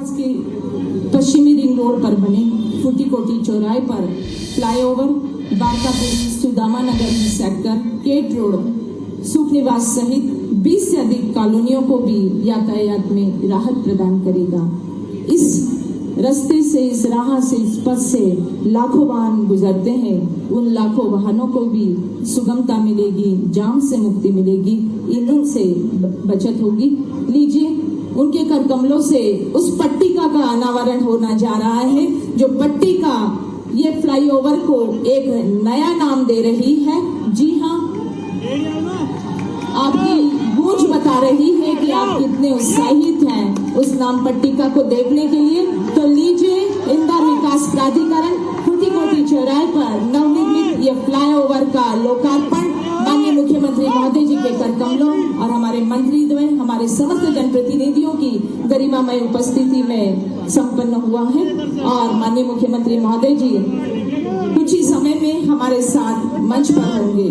आसपास के पश्चिमी रिंग रोड पर बने फूटी कोटी चौराहे पर फ्लाईओवर, बारकापुरी, सुदामा नगर सेक्टर, केट रोड, सुख निवास सहित 20 से अधिक कॉलोनियों को भी यातायात में राहत प्रदान करेगा। इस रास्ते से, इस राह से, इस पथ से लाखों वाहन गुजरते हैं। उन लाखों वाहनों को भी सुगमता मिलेगी, जाम से मुक्ति मिलेगी, ईंधन से बचत होगी। लीजिए, उनके कर कमलों से उस पट्टिका का अनावरण होना जा रहा है, जो पट्टिका ये फ्लाईओवर को एक नया नाम दे रही है। जी हाँ, आपकी गूंज बता रही है कि आप कितने उत्साहित हैं उस नाम पट्टिका को देखने के लिए। तो लीजिए, इंदौर विकास प्राधिकरण फूटी कोटी चौराहे पर नवनिर्मित ये फ्लाईओवर का लोकार्पण माननीय मुख्यमंत्री महोदय जी के कर कमलों और हमारे मंत्री द्वय, हमारे समस्त जनप्रतिनिधियों की गरिमामय उपस्थिति में संपन्न हुआ है। और माननीय मुख्यमंत्री महोदय जी कुछ ही समय में हमारे साथ मंच पर होंगे।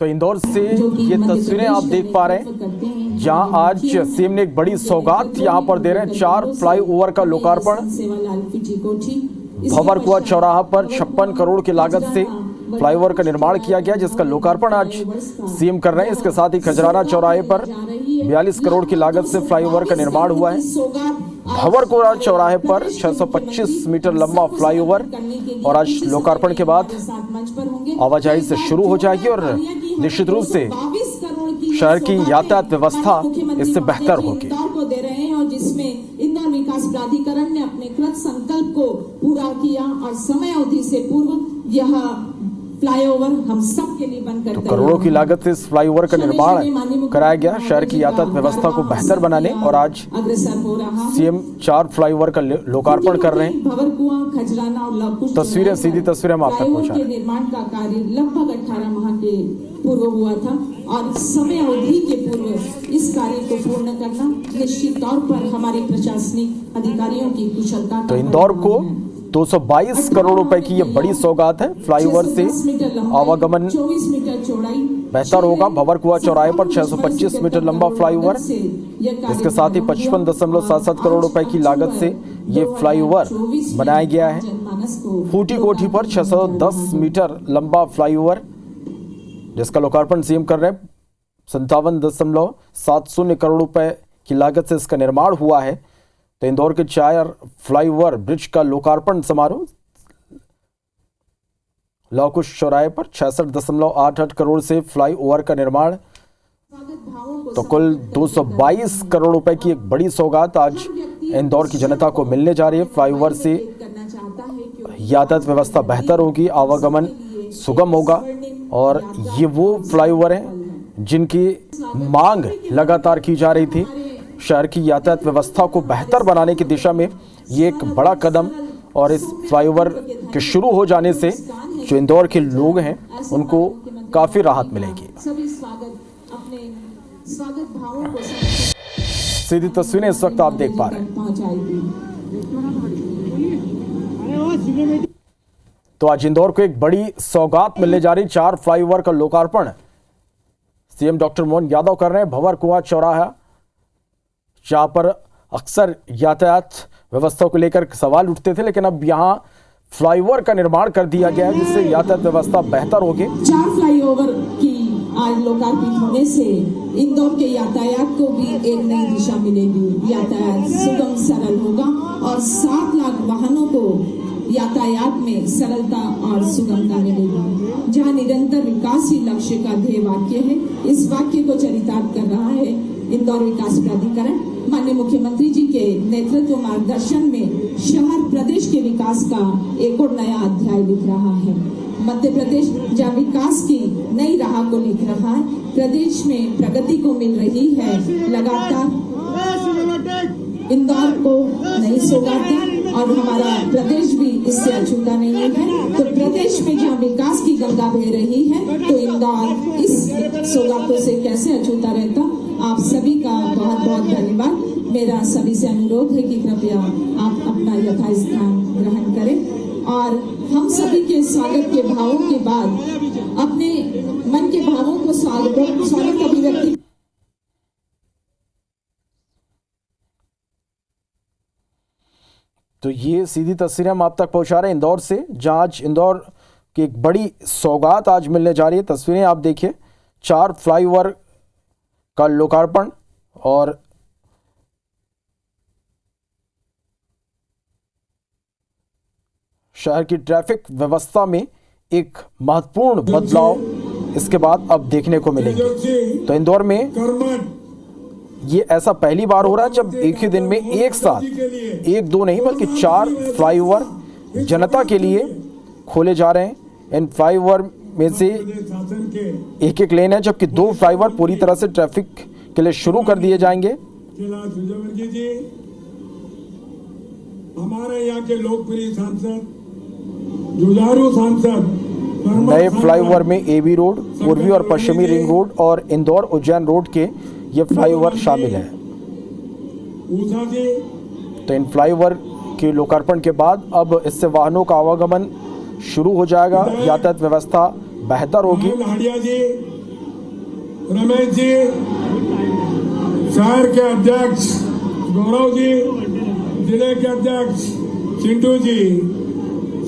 तो इंदौर से ये तस्वीरें आप देख पा रहे हैं, जहां आज सीएम ने एक बड़ी सौगात यहां पर दे रहे हैं। 4 फ्लाईओवर का लोकार्पण भंवरकुआं चौराहा पर 56 करोड़ की लागत से फ्लाईओवर का निर्माण किया गया, जिसका लोकार्पण आज सीएम कर रहे हैं। इसके साथ ही खजराना चौराहे पर 42 करोड़ की लागत से फ्लाईओवर का निर्माण हुआ है। भंवरकुआं चौराहे पर 625 मीटर लंबा फ्लाईओवर और आज लोकार्पण के बाद आवाजाही से शुरू हो जाएगी और निश्चित रूप से शहर की यातायात व्यवस्था इससे बेहतर होगी। और जिसमें इंदौर विकास प्राधिकरण ने अपने कृत संकल्प को पूरा किया और समय अवधि से पूर्व यह फ्लाईओवर हम सब के लिए बनकर करोड़ों की लागत से इस फ्लाईओवर का निर्माण कराया गया, शहर की यातायात व्यवस्था को बेहतर बनाने। और आज सीएम 4 फ्लाईओवर का लोकार्पण कर रहे हैं। भंवरकुआं, खजराना और लवकुश तस्वीरें, सीधी तस्वीरें हम आप तक पहुंचा रहे हैं। निर्माण का कार्य लगभग 18 माह के पूर्व हुआ था और समय अवधि के पूर्व इस कार्य को पूर्ण करना निश्चित तौर पर हमारे प्रशासनिक अधिकारियों की कुशलता। तो इंदौर को 222 करोड़ रुपए की ये बड़ी सौगात है। फ्लाईओवर से आवागमन 24 मीटर चौड़ाई बेहतर होगा। भंवरकुआं चौराहे पर 625 मीटर लंबा फ्लाईओवर, इसके साथ ही 55.77 करोड़ रुपए की लागत से ये फ्लाईओवर बनाया गया है। फूटी कोठी पर 610 मीटर लंबा फ्लाईओवर, जिसका लोकार्पण सीएम कर रहे हैं। 57.70 करोड़ रुपए की लागत से इसका निर्माण हुआ है। तो इंदौर के 4 फ्लाईओवर ब्रिज का लोकार्पण समारोह लवकुश चौराहे पर 66.88 करोड़ से फ्लाईओवर का निर्माण। तो कुल 222 करोड़ रुपए की एक बड़ी सौगात आज इंदौर की जनता को मिलने जा रही है। फ्लाईओवर से यातायात व्यवस्था बेहतर होगी, आवागमन सुगम होगा और ये वो फ्लाईओवर हैं जिनकी मांग लगातार की जा रही थी। शहर की यातायात व्यवस्था को बेहतर बनाने की दिशा में ये एक बड़ा कदम, और इस फ्लाईओवर के शुरू हो जाने से जो इंदौर के लोग हैं उनको काफी राहत मिलेगी। सीधी तस्वीरें इस वक्त आप देख पा रहे हैं। तो आज इंदौर को एक बड़ी सौगात मिलने जा रही। 4 फ्लाईओवर का लोकार्पण सीएम डॉक्टर मोहन यादव कर रहे हैं। भंवरकुआं चौराहा, जहां पर अक्सर यातायात व्यवस्था को लेकर सवाल उठते थे, लेकिन अब यहां फ्लाईओवर का निर्माण कर दिया गया है, जिससे यातायात व्यवस्था बेहतर होगी। 4 फ्लाईओवर की आज लोकार्पित होने से इंदौर के यातायात को भी एक नई दिशा मिलेगी। यातायात सुगम सरल होगा और 7 लाख वाहनों को यातायात में सरलता और सुगमता मिलेगी। जहां निरंतर विकास ही लक्ष्य का ध्येय वाक्य है, इस वाक्य को चरितार्थ कर रहा है इंदौर विकास प्राधिकरण। माननीय मुख्यमंत्री जी के नेतृत्व मार्गदर्शन में शहर प्रदेश के विकास का एक और नया अध्याय लिख रहा है। मध्य प्रदेश जहाँ विकास की नई राह को लिख रहा है, प्रदेश में प्रगति को मिल रही है लगातार। इंदौर को नई सौगातें और हमारा प्रदेश भी इससे अछूता नहीं है। तो प्रदेश में जहाँ विकास की गंगा बह रही है, तो इंदौर इस सौगातों से कैसे अछूता रहता। आप सभी का बहुत बहुत धन्यवाद। मेरा सभी से अनुरोध है कि कृपया आप अपना यथास्थान ग्रहण करें और हम सभी के स्वागत के भावों के बाद अपने मन के भावों को स्वागत अभिव्यक्ति तो ये सीधी तस्वीरें हम आप तक पहुंचा रहे हैं इंदौर से, जहां आज इंदौर की एक बड़ी सौगात आज मिलने जा रही है। तस्वीरें आप देखिए, 4 फ्लाईओवर का लोकार्पण और शहर की ट्रैफिक व्यवस्था में एक महत्वपूर्ण बदलाव इसके बाद अब देखने को मिलेंगे। तो इंदौर में ये ऐसा पहली बार हो रहा है जब एक ही दिन में एक साथ, एक दो नहीं बल्कि 4 फ्लाईओवर जनता के लिए खोले जा रहे हैं। इन फ्लाईओवर में से एक एक लेन है, जबकि 2 फ्लाईओवर पूरी तरह से ट्रैफिक के लिए शुरू कर दिए जाएंगे। हमारे यहाँ के लोकप्रिय सांसद, जुझारू सांसद, नए फ्लाईओवर में एबी रोड, पूर्वी और पश्चिमी रिंग रोड और इंदौर उज्जैन रोड के ये फ्लाईओवर शामिल है। तो इन फ्लाईओवर के लोकार्पण के बाद अब इससे वाहनों का आवागमन शुरू हो जाएगा, यातायात व्यवस्था बेहतर होगी। जी, रमेश जी, शहर के अध्यक्ष गौरव जी, जिले के अध्यक्ष चिंटू जी,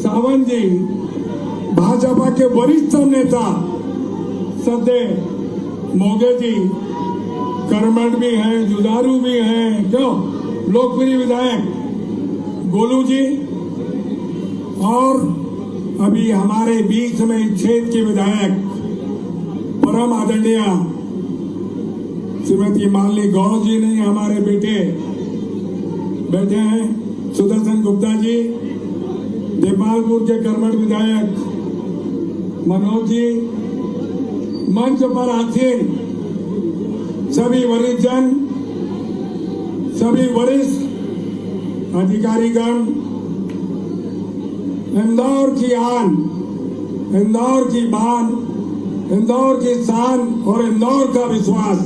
सावंत जी, भाजपा के वरिष्ठ नेता सदैव मोगे जी, कर्मठ भी हैं, जुझारू भी हैं, क्यों लोकप्रिय विधायक गोलू जी, और अभी हमारे बीच में क्षेत्र के विधायक परम आदरणीय श्रीमती मालिनी गौर जी ने हमारे बेटे बैठे हैं, सुदर्शन गुप्ता जी, देपालपुर के कर्मठ विधायक मनोज जी, मंच पर आसीन सभी वरिष्ठ जन, सभी वरिष्ठ अधिकारीगण, इंदौर की आन, इंदौर की बान, इंदौर की शान और इंदौर का विश्वास,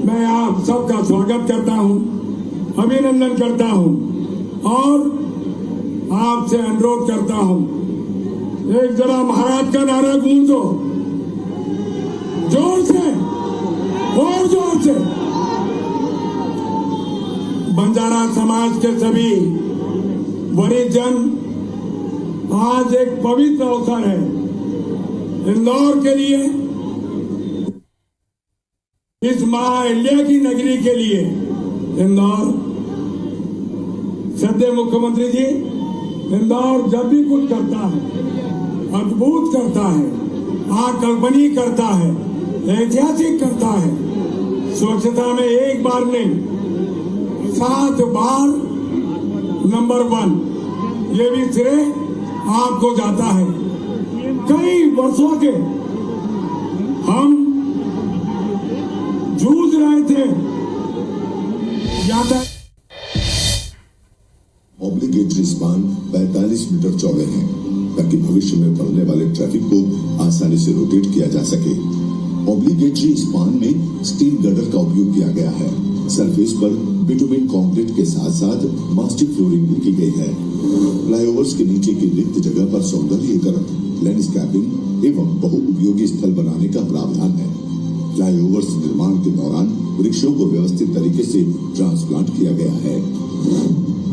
मैं आप सबका स्वागत करता हूं, अभिनंदन करता हूं और आपसे अनुरोध करता हूं, एक जरा महाराज का नारा गूंजो, जोर से और जोर से। बंजारा समाज के सभी वरिष्ठ जन, आज एक पवित्र अवसर है इंदौर के लिए, इस मां अहिल्या की नगरी के लिए। इंदौर, सद्य मुख्यमंत्री जी, इंदौर जब भी कुछ करता है, अद्भुत करता है, अकल्पनीय करता है, ऐतिहासिक करता है। स्वच्छता में एक बार नहीं, 7 बार नंबर 1, ये भी श्रेय आपको जाता है। कई वर्षों के हम जूझ रहे थे यातायात। ऑब्लिगेटरी स्पान 45 मीटर चौड़े हैं ताकि भविष्य में बढ़ने वाले ट्रैफिक को आसानी से रोटेट किया जा सके। ऑब्लिगेटरी स्पान में स्टील गर्डर का उपयोग किया गया है। सरफेस पर बिटुमिन कंक्रीट के साथ साथ मास्टिक फ्लोरिंग भी की गई है। फ्लाईओवर्स के नीचे की रिक्त जगह पर सौंदर्यीकरण, लैंडस्केपिंग एवं बहुउपयोगी स्थल बनाने का प्रावधान है। फ्लाईओवर्स निर्माण के दौरान वृक्षों को व्यवस्थित तरीके से ट्रांसप्लांट किया गया है।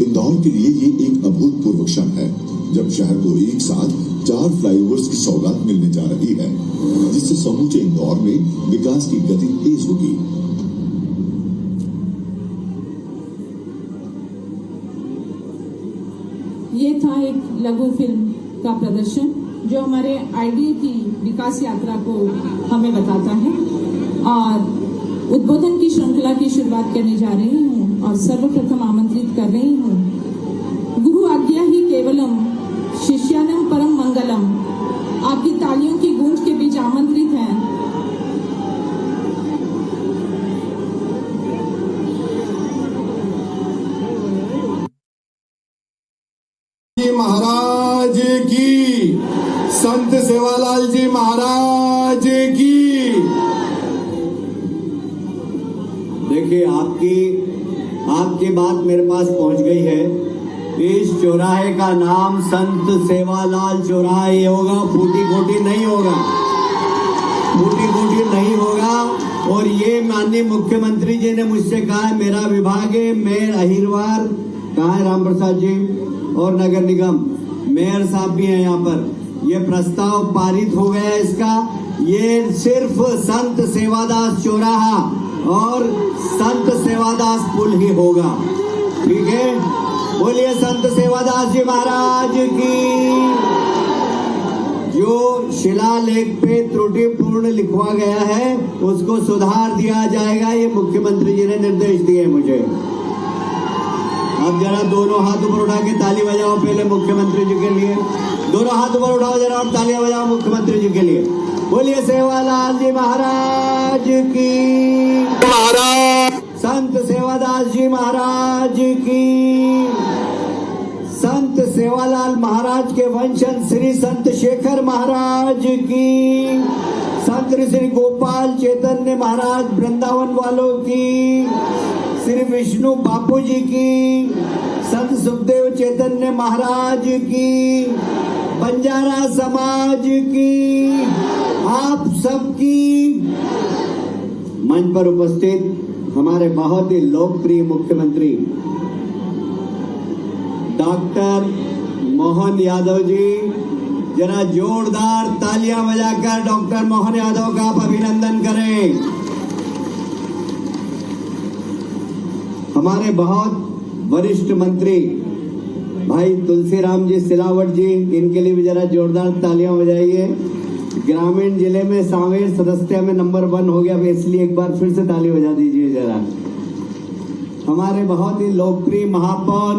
इंदौर के लिए ये एक अभूतपूर्व क्षण है जब शहर को एक साथ 4 फ्लाईओवर्स की सौगात मिलने जा रही है, जिससे समूचे इंदौर में विकास की गति तेज होगी। ये था एक लघु फिल्म का प्रदर्शन जो हमारे आईडीए की विकास यात्रा को हमें बताता है, और उद्बोधन की श्रृंखला की शुरुआत करने जा रही हूँ और सर्वप्रथम आमंत्रित कर रही हूँ गुरु आज्ञा ही केवलम शिष्यानम परम मंगलम। आपकी तालियों की गूंज के बीच आमंत्रित हैं महाराज की, संत सेवालाल जी महाराज की। देखिए, आपकी बात मेरे पास पहुंच गई है। इस चौराहे का नाम संत सेवालाल चौराहे होगा, फूटी कोटी नहीं होगा, फूटी कोटी नहीं होगा। और ये माननीय मुख्यमंत्री जी ने मुझसे कहा, मेरा विभाग है, मैं अहिरवार कहाँ है राम प्रसाद जी और नगर निगम मेयर साहब भी हैं यहाँ पर। ये प्रस्ताव पारित हो गया है इसका। ये सिर्फ संत सेवादास चौराहा और संत सेवादास पुल ही होगा। ठीक है, बोलिए संत सेवादास जी महाराज की। जो शिलालेख पे त्रुटिपूर्ण लिखवा गया है उसको सुधार दिया जाएगा, ये मुख्यमंत्री जी ने निर्देश दिए मुझे। अब जरा दोनों हाथ ऊपर उठा के ताली बजाओ पहले मुख्यमंत्री जी के लिए। दोनों हाथ ऊपर उठाओ जरा और तालियां बजाओ मुख्यमंत्री जी के लिए। बोलिए सेवालाल जी महाराज की, महाराज संत सेवादास जी महाराज की। संत सेवालाल महाराज के वंशज श्री संत शेखर महाराज की, संत श्री गोपाल चैतन्य महाराज वृंदावन वालों की, श्री विष्णु बापू जी की, संत सुखदेव चैतन्य महाराज की, बंजारा समाज की, आप सबकी। मंच पर उपस्थित हमारे बहुत ही लोकप्रिय मुख्यमंत्री डॉक्टर मोहन यादव जी, जरा जोरदार तालियां बजाकर डॉक्टर मोहन यादव का आप अभिनंदन करें। हमारे बहुत वरिष्ठ मंत्री भाई तुलसीराम जी सिलावट जी, इनके लिए भी जरा जोरदार तालियां बजाइए। ग्रामीण जिले में सांवेर सदस्यता में नंबर 1 हो गया, इसलिए एक बार फिर से ताली बजा दीजिए जरा। हमारे बहुत ही लोकप्रिय महापौर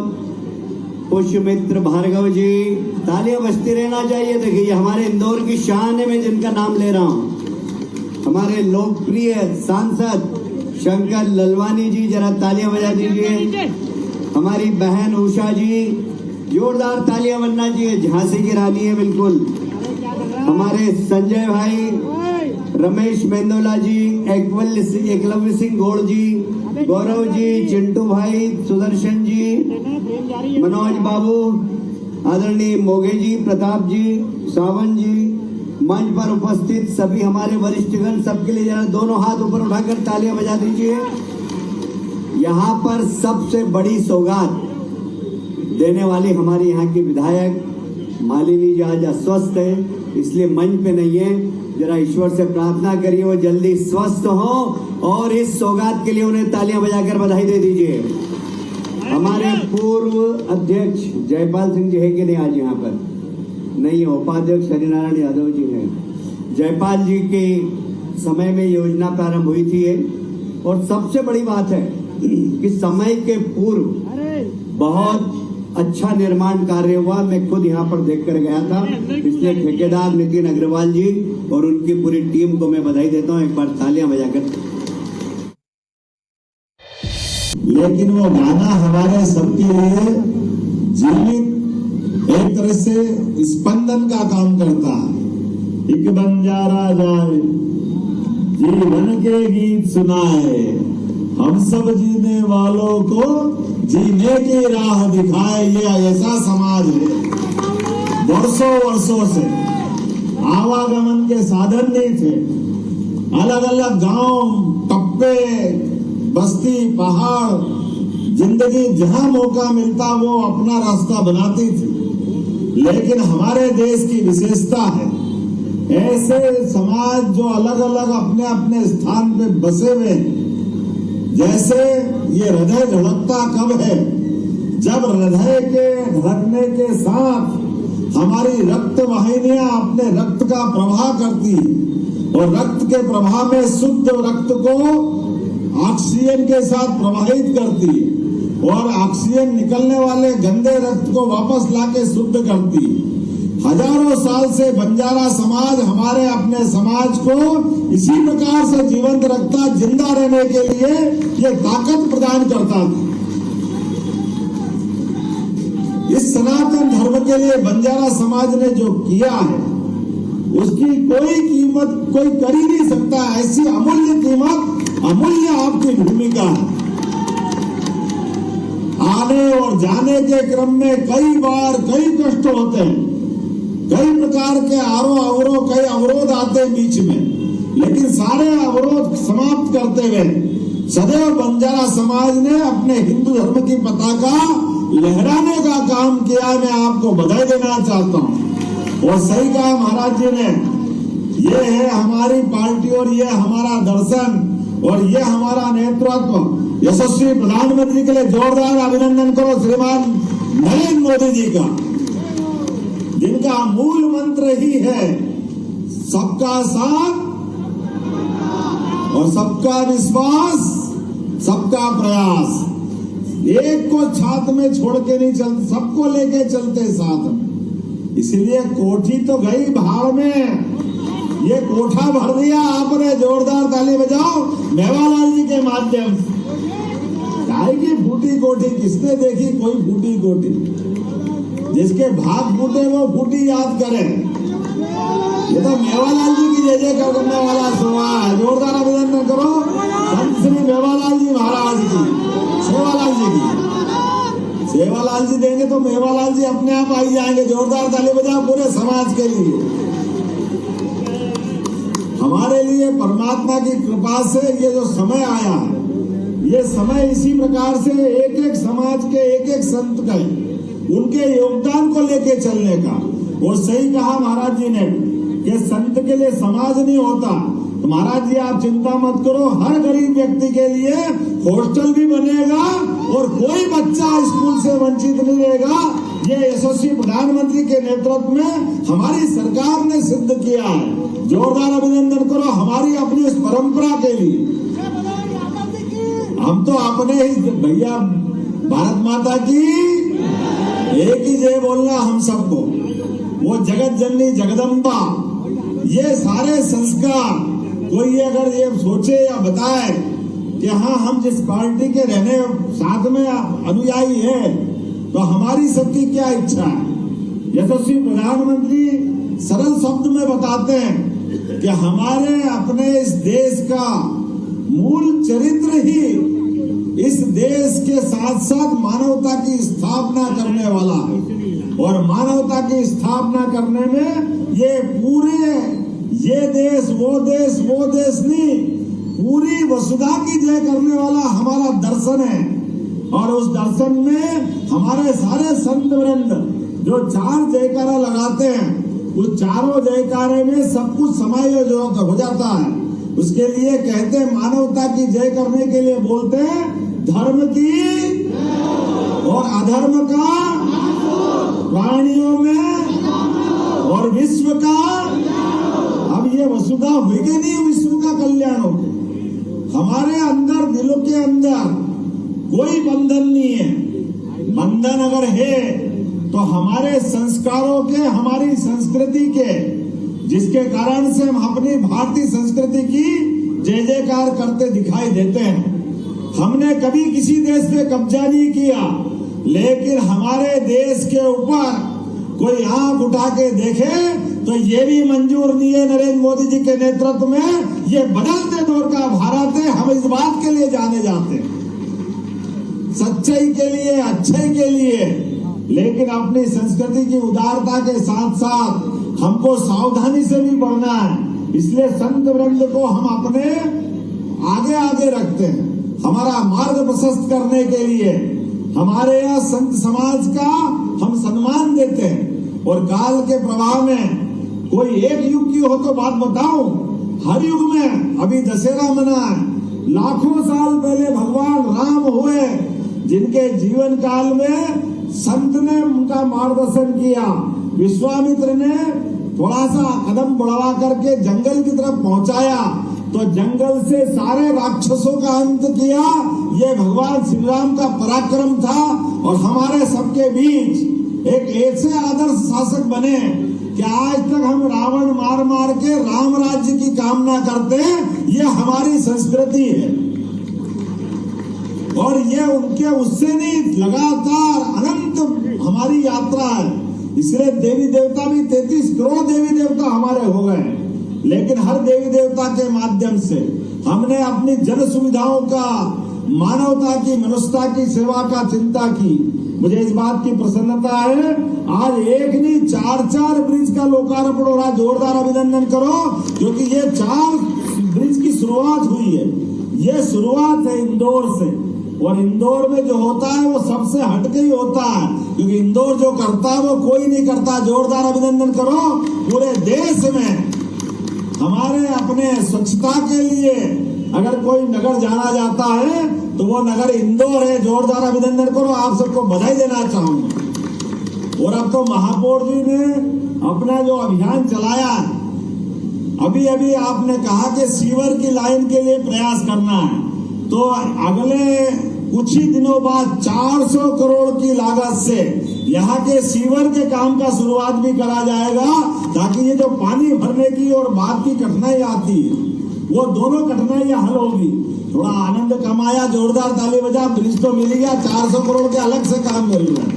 पुष्यमित्र भार्गव जी, तालियां बजती रहना चाहिए। देखिए हमारे इंदौर की शान है, मैं जिनका नाम ले रहा हूं। हमारे लोकप्रिय सांसद शंकर ललवानी जी, जरा तालियां बजा दीजिए। हमारी बहन उषा जी, जोरदार तालियां बनना चाहिए, झांसी की रानी है बिल्कुल। हमारे संजय भाई, रमेश मेंदोला जी, एकलव्य सिंह गौड़ जी, गौरव जी, चिंटू भाई, सुदर्शन जी, मनोज बाबू, आदरणीय मोगे जी, प्रताप जी, सावन जी, मंच पर उपस्थित सभी हमारे वरिष्ठगण, सबके लिए जरा दोनों हाथ ऊपर उठाकर तालियां बजा दीजिए। यहाँ पर सबसे बड़ी सौगात देने वाली हमारी यहाँ की विधायक मालिनी जी आज अस्वस्थ है, इसलिए मंच पे नहीं है। जरा ईश्वर से प्रार्थना करिए वो जल्दी स्वस्थ हो और इस सौगात के लिए उन्हें तालियां बजाकर बधाई दे दीजिए। हमारे पूर्व अध्यक्ष जयपाल सिंह जी है कि नहीं आज यहाँ पर? नहीं, उपाध्यक्ष हरिनारायण यादव जी हैं। जयपाल जी के समय में योजना प्रारंभ हुई थी और सबसे बड़ी बात है कि समय के पूर्व बहुत अच्छा निर्माण कार्य हुआ। मैं खुद यहाँ पर देख कर गया था, इसलिए ठेकेदार नितिन अग्रवाल जी और उनकी पूरी टीम को मैं बधाई देता हूँ। एक बार तालियां बजाकर। लेकिन वो गाना हमारे सबके लिए जीवित एक तरह से स्पंदन का काम करता है। एक बंजारा जाए जीवन के गीत सुनाए, हम सब जीने वालों को जीने की राह दिखाए। ये ऐसा समाज है, वर्षों वर्षों से आवागमन के साधन नहीं थे। अलग अलग गांव, टप्पे, बस्ती, पहाड़, जिंदगी जहां मौका मिलता वो अपना रास्ता बनाती थी। लेकिन हमारे देश की विशेषता है ऐसे समाज जो अलग अलग अपने अपने स्थान पे बसे हुए हैं। जैसे ये हृदय धड़कता कब है? जब हृदय के धड़कने के साथ हमारी रक्त वाहिनियां अपने रक्त का प्रवाह करती और रक्त के प्रवाह में शुद्ध रक्त को ऑक्सीजन के साथ प्रवाहित करती और ऑक्सीजन निकलने वाले गंदे रक्त को वापस लाके शुद्ध करती। हजारों साल से बंजारा समाज हमारे अपने समाज को इसी प्रकार से जीवंत रखता, जिंदा रहने के लिए ये ताकत प्रदान करता था। इस सनातन धर्म के लिए बंजारा समाज ने जो किया है उसकी कोई कीमत कोई कर ही नहीं सकता। ऐसी अमूल्य कीमत, अमूल्य आपकी भूमिका है। आने और जाने के क्रम में कई बार कई कष्ट होते हैं, कई प्रकार के कई अवरोध आते हैं बीच में, लेकिन सारे अवरोध समाप्त करते हुए सदैव बंजारा समाज ने अपने हिंदू धर्म की पताका लहराने का काम किया। मैं आपको बधाई देना चाहता हूं। और सही कहा महाराज जी ने, ये है हमारी पार्टी और ये हमारा दर्शन और ये हमारा नेतृत्व। यशस्वी प्रधानमंत्री के लिए जोरदार अभिनंदन करो श्रीमान नरेंद्र मोदी जी का, जिनका मूल मंत्र ही है सबका साथ और सबका विश्वास, सबका प्रयास। एक को छात में छोड़ के नहीं चलते, सबको लेके चलते साथ में। इसलिए कोठी तो गई भाड़ में, ये कोठा भर दिया आपने। जोरदार ताली बजाओ मेवालाल जी के माध्यम से। काहे की फूटी कोठी किसने देखी? कोई फूटी कोठी, जिसके भाग फूटे वो फूटी याद करे। ये तो मेवालाल जी की जय जय करने वाला सुना है। जोरदार अभिनंदन करो संत श्री मेवालाल जी महाराज की, सेवालाल जी की। सेवालाल जी देंगे तो मेवालाल जी अपने आप आई जाएंगे। जोरदार ताली बजाओ पूरे समाज के लिए। हमारे लिए परमात्मा की कृपा से ये जो समय आया है, ये समय इसी प्रकार से एक एक समाज के एक एक संत का, उनके योगदान को लेके चलने का। और सही कहा महाराज जी ने कि संत के लिए समाज नहीं होता। तो महाराज जी आप चिंता मत करो, हर गरीब व्यक्ति के लिए हॉस्टल भी बनेगा और कोई बच्चा स्कूल से वंचित नहीं रहेगा। ये यशस्वी प्रधानमंत्री के नेतृत्व में हमारी सरकार ने सिद्ध किया है। जोरदार अभिनंदन करो हमारी अपनी इस परंपरा के लिए। हम तो अपने ही भैया, भारत माता की एक ही जय बोलना हम सबको। वो जगत जननी जगदम्बा, ये सारे संस्कार कोई अगर ये सोचे या बताए कि हाँ हम जिस पार्टी के रहने साथ में अनुयायी है तो हमारी सबकी क्या इच्छा है। यशस्वी प्रधानमंत्री सरल शब्द में बताते हैं कि हमारे अपने इस देश का मूल चरित्र ही इस देश के साथ साथ मानवता की स्थापना करने वाला है। और मानवता की स्थापना करने में ये पूरे ये देश वो देश नहीं, पूरी वसुधा की जय करने वाला हमारा दर्शन है। और उस दर्शन में हमारे सारे संत वृंद जो चार जयकारा लगाते हैं, उस चारों जयकारे में सब कुछ समायोजित हो जाता है। उसके लिए कहते हैं मानवता की जय करने के लिए बोलते हैं धर्म की और अधर्म का, प्राणियों में और विश्व का। अब ये वसुधा होगी नहीं, विश्व का कल्याण होगा। हमारे अंदर, दिलों के अंदर कोई बंधन नहीं है। बंधन अगर है तो हमारे संस्कारों के, हमारी संस्कृति के, जिसके कारण से हम अपनी भारतीय संस्कृति की जय जयकार करते दिखाई देते हैं। हमने कभी किसी देश पे कब्जा नहीं किया, लेकिन हमारे देश के ऊपर कोई आंख उठा के देखे तो ये भी मंजूर नहीं है। नरेंद्र मोदी जी के नेतृत्व में ये बदलते दौर का भारत है। हम इस बात के लिए जाने जाते हैं, सच्चाई के लिए, अच्छाई के लिए, लेकिन अपनी संस्कृति की उदारता के साथ साथ हमको सावधानी से भी बढ़ना है। इसलिए संत वृंद को हम अपने आगे आगे रखते हैं, हमारा मार्ग प्रशस्त करने के लिए। हमारे यहाँ संत समाज का हम सम्मान देते हैं। और काल के प्रवाह में कोई एक युग की हो तो बात बताऊं, हर युग में अभी दशहरा मना है, लाखों साल पहले भगवान राम हुए, जिनके जीवन काल में संत ने उनका मार्गदर्शन किया। विश्वामित्र ने थोड़ा सा कदम बढ़ा करके जंगल की तरफ पहुंचाया तो जंगल से सारे राक्षसों का अंत किया। ये भगवान श्री राम का पराक्रम था। और हमारे सबके बीच एक ऐसे आदर्श शासक बने कि आज तक हम रावण मार मार के राम राज्य की कामना करते हैं। ये हमारी संस्कृति है और ये उनके उससे नहीं, लगातार अनंत हमारी यात्रा है। इसलिए देवी देवता भी 33 करोड़ देवी देवता हमारे हो गए, लेकिन हर देवी देवता के माध्यम से हमने अपनी जन सुविधाओं का, मानवता की, मनुष्यता की सेवा का चिंता की। मुझे इस बात की प्रसन्नता है, आज एक नहीं 4 ब्रिज का लोकार्पण हो रहा। जोरदार अभिनंदन करो, क्योंकि ये 4 ब्रिज की शुरुआत हुई है। ये शुरुआत है इंदौर से, और इंदौर में जो होता है वो सबसे हटके ही होता है, क्योंकि इंदौर जो करता है वो कोई नहीं करता। जोरदार अभिनंदन करो। पूरे देश में हमारे अपने स्वच्छता के लिए अगर कोई नगर जाना जाता है तो वो नगर इंदौर है। जोरदार अभिनंदन करो। आप सबको बधाई देना चाहूंगा। और अब तो महापौर जी ने अपना जो अभियान चलाया है, अभी अभी आपने कहा कि सीवर की लाइन के लिए प्रयास करना है, तो अगले कुछ ही दिनों बाद 400 करोड़ की लागत से यहाँ के सीवर के काम का शुरुआत भी करा जाएगा, ताकि ये जो पानी भरने की और बाद की कठिनाई आती है वो दोनों कठिनाइयां हल होगी। थोड़ा आनंद कमाया, जोरदार ताली बजा। ब्रिज तो मिल गया, 400 करोड़ के अलग से काम मिल रहा है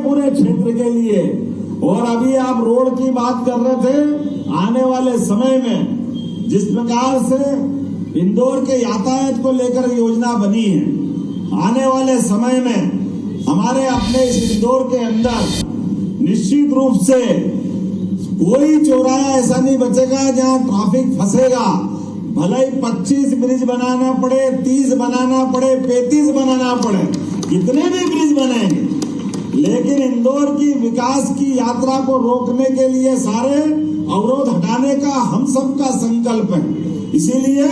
पूरे क्षेत्र के लिए। और अभी आप रोड की बात कर रहे थे। आने वाले समय में जिस प्रकार से इंदौर के यातायात को लेकर योजना बनी है, आने वाले समय में हमारे अपने इस इंदौर के अंदर निश्चित रूप से कोई चौराहा ऐसा नहीं बचेगा जहां ट्रैफिक फंसेगा। भले ही 25 ब्रिज बनाना पड़े, 30 बनाना पड़े, 35 बनाना पड़े, कितने भी ब्रिज बनेंगे, लेकिन इंदौर की विकास की यात्रा को रोकने के लिए सारे अवरोध हटाने का हम सबका संकल्प है। इसीलिए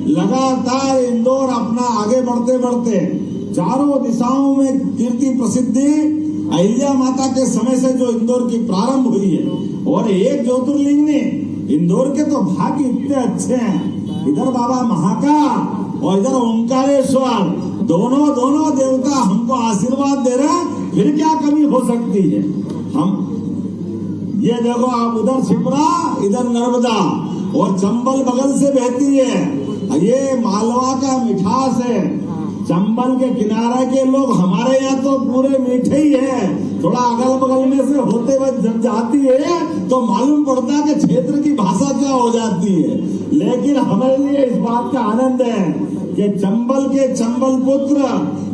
लगातार इंदौर अपना आगे बढ़ते बढ़ते चारों दिशाओं में कीर्ति प्रसिद्धि अहिल्या माता के समय से जो इंदौर की प्रारंभ हुई है, और एक ज्योतिर्लिंग ने इंदौर के तो भाग्य इतने अच्छे हैं, इधर बाबा महाकाल और इधर ओंकारेश्वर, दोनों देवता हमको आशीर्वाद दे रहे हैं। फिर क्या कमी हो सकती है। हम ये देखो, आप उधर छिपरा, इधर नर्मदा, और चंबल बगल से बहती है। ये मालवा का मिठास है। चंबल के किनारे के लोग हमारे यहाँ तो पूरे मीठे ही है। थोड़ा अगल बगल में से होते हुए जब जाती है तो मालूम पड़ता है कि क्षेत्र की भाषा क्या हो जाती है। लेकिन हमारे लिए इस बात का आनंद है कि चंबल के चंबल पुत्र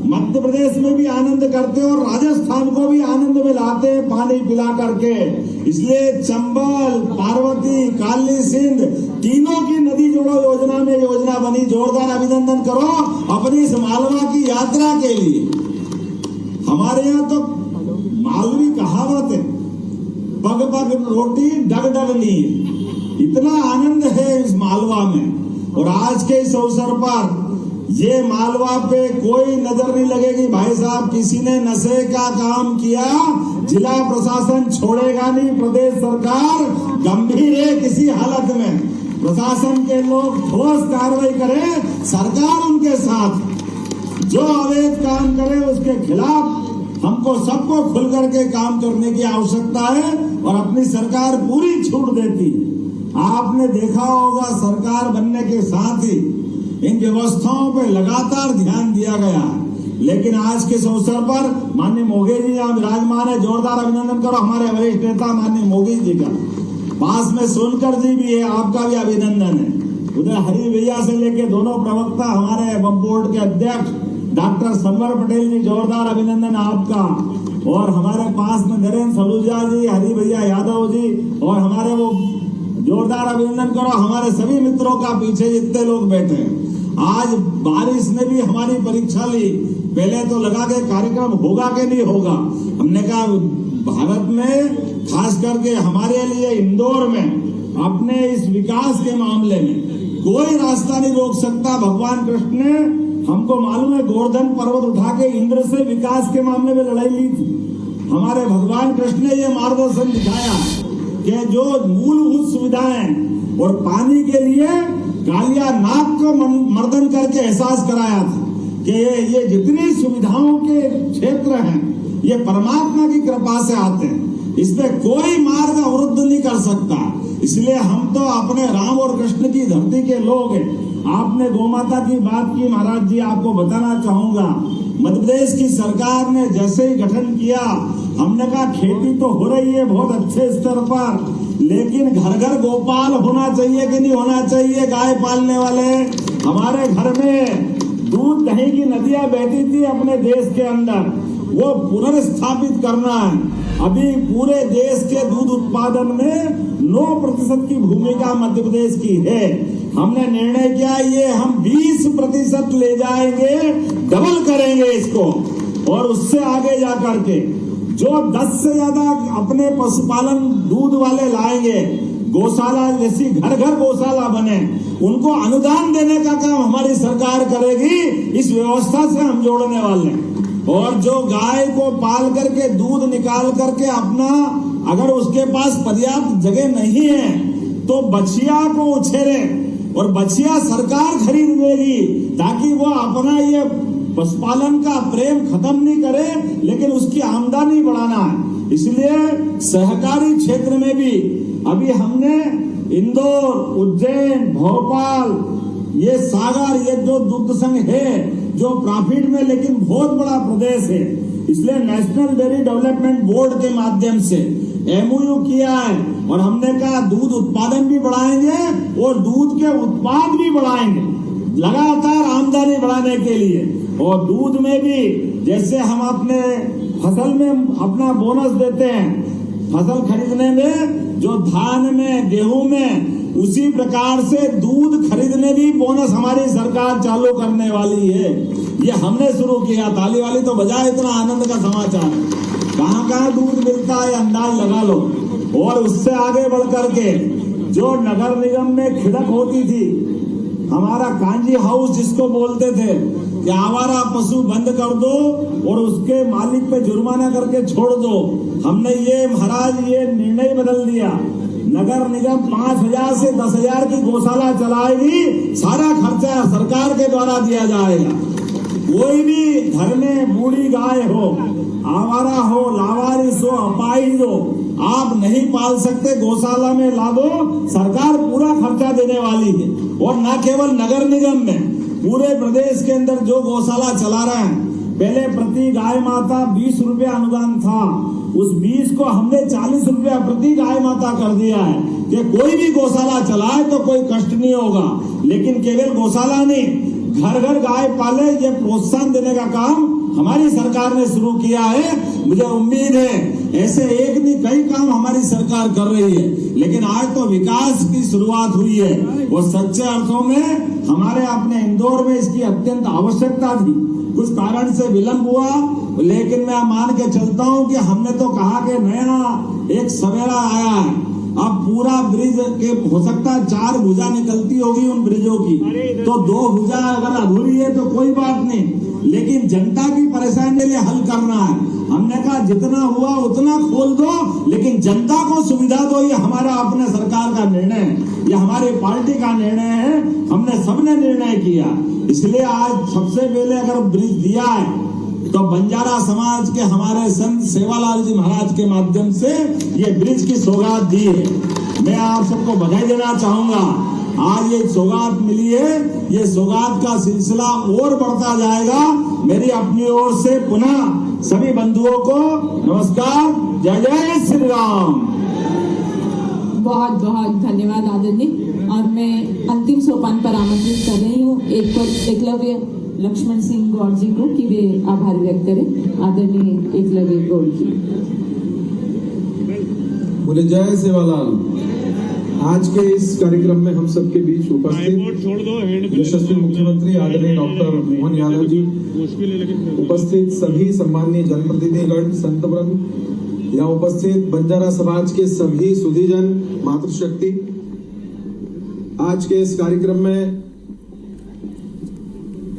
मध्य प्रदेश में भी आनंद करते हैं और राजस्थान को भी आनंद में लाते हैं पानी पिला करके। इसलिए चंबल, पार्वती, काली सिंध तीनों की नदी जोड़ो योजना में योजना बनी। जोरदार अभिनंदन करो अपनी इस मालवा की यात्रा के लिए। हमारे यहाँ तो मालवी कहावत है, पग पग रोटी डग डग नीर। इतना आनंद है इस मालवा में। और आज के इस अवसर पर ये मालवा पे कोई नजर नहीं लगेगी। भाई साहब, किसी ने नशे का काम किया, जिला प्रशासन छोड़ेगा नहीं। प्रदेश सरकार गंभीर है, किसी हालत में प्रशासन के लोग ठोस कार्रवाई करें, सरकार उनके साथ। जो अवैध काम करे उसके खिलाफ हमको सबको खुल करके काम करने की आवश्यकता है, और अपनी सरकार पूरी छूट देती है। आपने देखा होगा सरकार बनने के साथ ही इन व्यवस्थाओं पे लगातार ध्यान दिया गया। लेकिन आज के इस अवसर पर माननीय मोगी जी यहाँ विराजमान है। जोरदार अभिनंदन करो हमारे वरिष्ठ नेता माननीय मोगी जी का। पास में सोनकर जी भी है, आपका भी अभिनंदन है। उधर हरि भैया से लेके दोनों प्रवक्ता हमारे वक्फ बोर्ड के अध्यक्ष डॉक्टर संवर पटेल जी, जोरदार अभिनंदन आपका। और हमारे पास में नरेंद्र सलूजा जी, हरि भैया यादव जी, और हमारे वो जोरदार अभिनंदन करो हमारे सभी मित्रों का पीछे जितने लोग बैठे हैं। आज बारिश ने भी हमारी परीक्षा ली। पहले तो लगा के कार्यक्रम होगा कि नहीं होगा। हमने कहा भारत में खास करके हमारे लिए इंदौर में अपने इस विकास के मामले में कोई रास्ता नहीं रोक सकता। भगवान कृष्ण ने हमको मालूम है गोवर्धन पर्वत उठा के इंद्र से विकास के मामले में लड़ाई ली थी। हमारे भगवान कृष्ण ने ये मार्गदर्शन दिखाया कि जो मूलभूत सुविधाएं और पानी के लिए कालिया नाग को मर्दन करके एहसास कराया था कि ये जितनी सुविधाओं के क्षेत्र हैं ये परमात्मा की कृपा से आते हैं। इसमें कोई मार्ग अवरुद्ध नहीं कर सकता। इसलिए हम तो अपने राम और कृष्ण की धरती के लोग हैं। आपने गौमाता की बात की महाराज जी, आपको बताना चाहूंगा मध्य प्रदेश की सरकार ने जैसे ही गठन किया, हमने कहा खेती तो हो रही है बहुत अच्छे स्तर पर, लेकिन घर घर गोपाल होना चाहिए कि नहीं होना चाहिए। गाय पालने वाले हमारे घर में दूध दही की नदियां बहती थी अपने देश के अंदर, वो पुनर्स्थापित करना है। अभी पूरे देश के दूध उत्पादन में 9% की भूमिका मध्य प्रदेश की है, हमने निर्णय किया ये हम 20% ले जाएंगे, डबल करेंगे इसको, और उससे आगे जा करके जो 10 से ज्यादा अपने पशुपालन दूध वाले लाएंगे, गौशाला जैसी घर घर गौशाला बने, उनको अनुदान देने का काम हमारी सरकार करेगी। इस व्यवस्था से हम जोड़ने वाले हैं। और जो गाय को पाल करके दूध निकाल करके अपना, अगर उसके पास पर्याप्त जगह नहीं है तो बछिया को उछेरे, और बछिया सरकार खरीद देगी, ताकि वो अपना ये पशुपालन का प्रेम खत्म नहीं करे, लेकिन उसकी आमदनी बढ़ाना है। इसलिए सहकारी क्षेत्र में भी अभी हमने इंदौर, उज्जैन, भोपाल, ये सागर, ये जो दुग्ध संघ है जो प्रॉफिट में लेकिन बहुत बड़ा प्रदेश है, इसलिए नेशनल डेयरी डेवलपमेंट बोर्ड के माध्यम से MOU किया है, और हमने कहा दूध उत्पादन भी बढ़ाएंगे और दूध के उत्पाद भी बढ़ाएंगे, लगातार आमदनी बढ़ाने के लिए। और दूध में भी जैसे हम अपने फसल में अपना बोनस देते हैं, फसल खरीदने में, जो धान में, गेहूं में, उसी प्रकार से दूध खरीदने भी बोनस हमारी सरकार चालू करने वाली है। ये हमने शुरू किया। ताली वाली तो बजाए, इतना आनंद का समाचार। कहाँ कहाँ दूध मिलता है अंदाज लगा लो। और उससे आगे बढ़ करके जो नगर निगम में खिड़क होती थी, हमारा कांजी हाउस जिसको बोलते थे कि आवारा पशु बंद कर दो और उसके मालिक पे जुर्माना करके छोड़ दो, हमने ये महाराज ये निर्णय बदल दिया। नगर निगम 5,000 से 10,000 की गौशाला चलाएगी, सारा खर्चा सरकार के द्वारा दिया जाएगा। कोई भी घर में बूढ़ी गाय हो, आवारा हो, लावारिस हो, अपाहिज हो, आप नहीं पाल सकते, गौशाला में ला दो, सरकार पूरा खर्चा देने वाली है। और न केवल नगर निगम में, पूरे प्रदेश के अंदर जो गौशाला चला रहे हैं, पहले प्रति गाय माता 20 रुपया अनुदान था, उस 20 को हमने 40 रुपया प्रति गाय माता कर दिया है कि कोई भी गौशाला चलाए तो कोई कष्ट नहीं होगा। लेकिन केवल गौशाला नहीं, घर घर गाय पाले, ये प्रोत्साहन देने का काम हमारी सरकार ने शुरू किया है। मुझे उम्मीद है ऐसे एक नहीं कई काम हमारी सरकार कर रही है, लेकिन आज तो विकास की शुरुआत हुई है। और सच्चे अर्थों में हमारे अपने इंदौर में इसकी अत्यंत आवश्यकता थी। कुछ कारण से विलंब हुआ, लेकिन मैं मान के चलता हूं कि हमने तो कहा कि नया एक सवेरा आया है। अब पूरा ब्रिज के हो सकता है 4 भुजा निकलती होगी उन ब्रिजों की, तो 2 भुजा अगर अधूरी है तो कोई बात नहीं, लेकिन जनता की परेशानी के लिए हल करना है। हमने कहा जितना हुआ उतना खोल दो, लेकिन जनता को सुविधा दो। ये हमारा अपने सरकार का निर्णय है, ये हमारी पार्टी का निर्णय है, हमने सबने निर्णय किया। इसलिए आज सबसे पहले अगर ब्रिज दिया है तो बंजारा समाज के हमारे संत सेवालाल जी महाराज के माध्यम से ये ब्रिज की सौगात दी है। मैं आप सबको बधाई देना चाहूंगा। आज ये सौगात मिली है, ये सौगात का सिलसिला और बढ़ता जाएगा। मेरी अपनी ओर से पुनः सभी बंधुओं को नमस्कार, जय जय श्री राम। बहुत बहुत धन्यवाद आदरणीय। और मैं अंतिम सोपान पर आमंत्रित कर रही हूँ एकलव्य लक्ष्मण सिंह गौड़ जी को कि वे आभार व्यक्त करें। आदरणीय एकलव्य गौड़ जी। बोले जय सेवालाल। आज के इस कार्यक्रम में हम सबके बीच उपस्थित यशस्वी मुख्यमंत्री आदरणीय डॉक्टर मोहन यादव जी, उपस्थित सभी सम्माननीय जनप्रतिनिधिगण, संतवृंद, यहाँ उपस्थित बंजारा समाज के सभी सुधीजन, मातृशक्ति, आज के इस कार्यक्रम में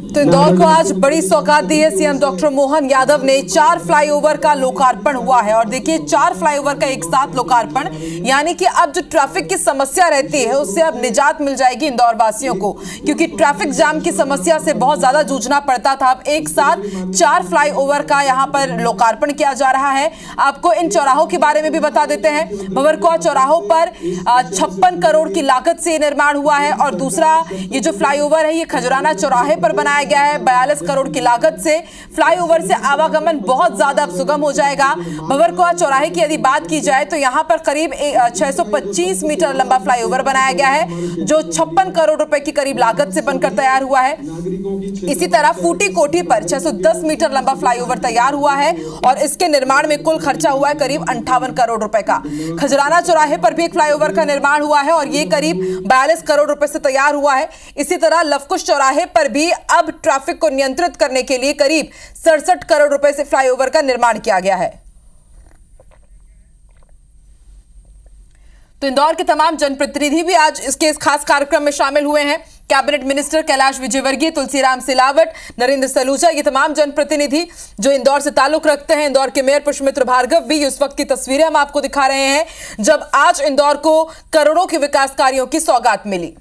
तो इंदौर को आज बड़ी सौगात दी है। सीएम डॉक्टर मोहन यादव ने 4 फ्लाईओवर का लोकार्पण हुआ है। और देखिए 4 फ्लाईओवर का एक साथ लोकार्पण, यानी कि अब जो ट्रैफिक की समस्या रहती है उससे अब निजात मिल जाएगी इंदौर वासियों को, क्योंकि ट्रैफिक जाम की समस्या से बहुत ज्यादा जूझना पड़ता था। अब एक साथ 4 फ्लाईओवर का यहाँ पर लोकार्पण किया जा रहा है। आपको इन चौराहों के बारे में भी बता देते हैं। भंवरकुआ चौराहों पर 56 करोड़ की लागत से निर्माण हुआ है। और दूसरा ये जो फ्लाईओवर है ये खजुराना चौराहे पर बनाया गया है। 42 करोड़ की लागत से फ्लाईओवर से आवागमन बहुत ज्यादा अब सुगम हो जाएगा। भंवरकुआ चौराहे की यदि बात की जाए तो यहां पर करीब 625 मीटर लंबा फ्लाईओवर बनाया गया है, जो 56 करोड़ रुपए की करीब लागत से बनकर तैयार हुआ है। इसी तरह फूटी कोठी पर 610 मीटर लंबा फ्लाईओवर तैयार हुआ है और इसके निर्माण में कुल खर्चा हुआ है करीब 58 करोड़ रुपए का। खजराना चौराहे पर भी एक फ्लाईओवर का निर्माण हुआ है और ये करीब 42 करोड़ रुपए से तैयार हुआ है। इसी तरह लवकुश चौराहे पर भी अब ट्रैफिक को नियंत्रित करने के लिए करीब 67 करोड़ रुपए से फ्लाईओवर का निर्माण किया गया है। तो इंदौर के तमाम जनप्रतिनिधि भी आज इसके इस खास कार्यक्रम में शामिल हुए हैं। कैबिनेट मिनिस्टर कैलाश विजयवर्गीय, तुलसीराम सिलावट, नरेंद्र सलूजा, ये तमाम जनप्रतिनिधि जो इंदौर से ताल्लुक रखते हैं। इंदौर के मेयर पुष्पमित्र भार्गव भी उस वक्त की तस्वीरें हम आपको दिखा रहे हैं जब आज इंदौर को करोड़ों के विकास कार्यों की सौगात मिली।